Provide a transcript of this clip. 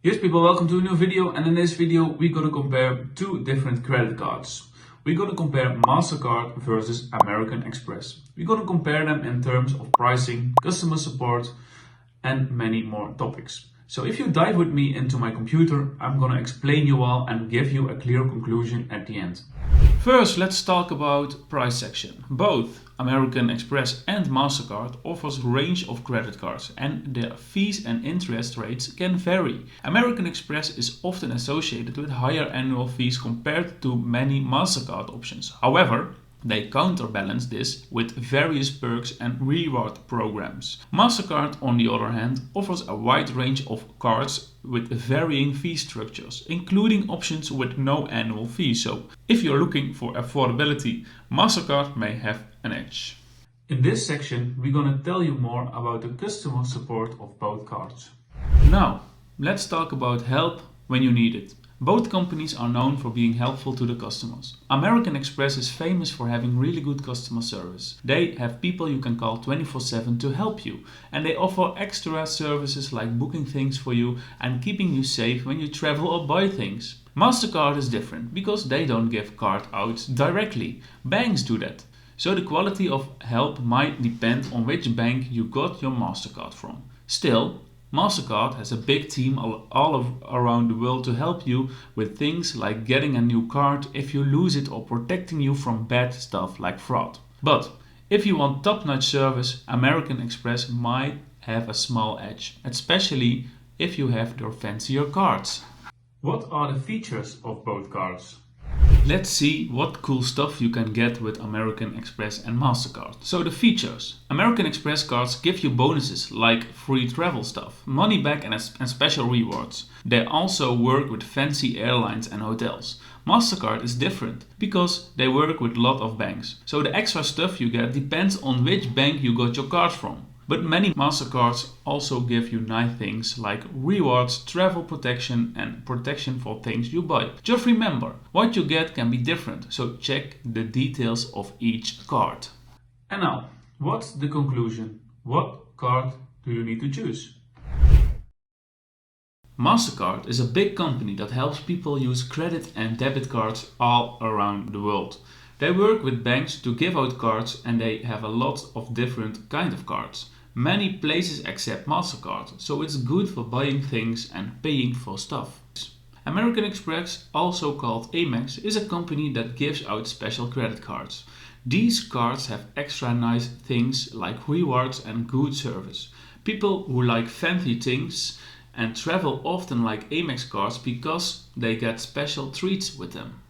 Yes people, welcome to a new video, and in this video we're gonna compare two different credit cards. We're gonna compare Mastercard versus American Express. We're gonna compare them in terms of pricing, customer support and many more topics. So if you dive with me into my computer, I'm gonna explain you all and give you a clear conclusion at the end. First, let's talk about price section. Both American Express and Mastercard offers a range of credit cards, and their fees and interest rates can vary. American Express is often associated with higher annual fees compared to many Mastercard options. However, they counterbalance this with various perks and reward programs. Mastercard, on the other hand, offers a wide range of cards with varying fee structures, including options with no annual fee. So, if you're looking for affordability, Mastercard may have an edge. In this section, we're gonna tell you more about the customer support of both cards. Now, let's talk about help when you need it. Both companies are known for being helpful to the customers. American Express is famous for having really good customer service. They have people you can call 24/7 to help you, and they offer extra services like booking things for you and keeping you safe when you travel or buy things. Mastercard is different because they don't give card out directly. Banks do that. So the quality of help might depend on which bank you got your Mastercard from. Still, Mastercard has a big team all around the world to help you with things like getting a new card if you lose it or protecting you from bad stuff like fraud. But if you want top-notch service, American Express might have a small edge, especially if you have their fancier cards. What are the features of both cards? Let's see what cool stuff you can get with American Express and Mastercard. So the features. American Express cards give you bonuses like free travel stuff, money back and special rewards. They also work with fancy airlines and hotels. Mastercard is different because they work with a lot of banks. So the extra stuff you get depends on which bank you got your card from. But many Mastercards also give you nice things like rewards, travel protection and protection for things you buy. Just remember, what you get can be different, so check the details of each card. And now, what's the conclusion? What card do you need to choose? Mastercard is a big company that helps people use credit and debit cards all around the world. They work with banks to give out cards, and they have a lot of different kind of cards. Many places accept Mastercard, so it's good for buying things and paying for stuff. American Express, also called Amex, is a company that gives out special credit cards. These cards have extra nice things like rewards and good service. People who like fancy things and travel often like Amex cards because they get special treats with them.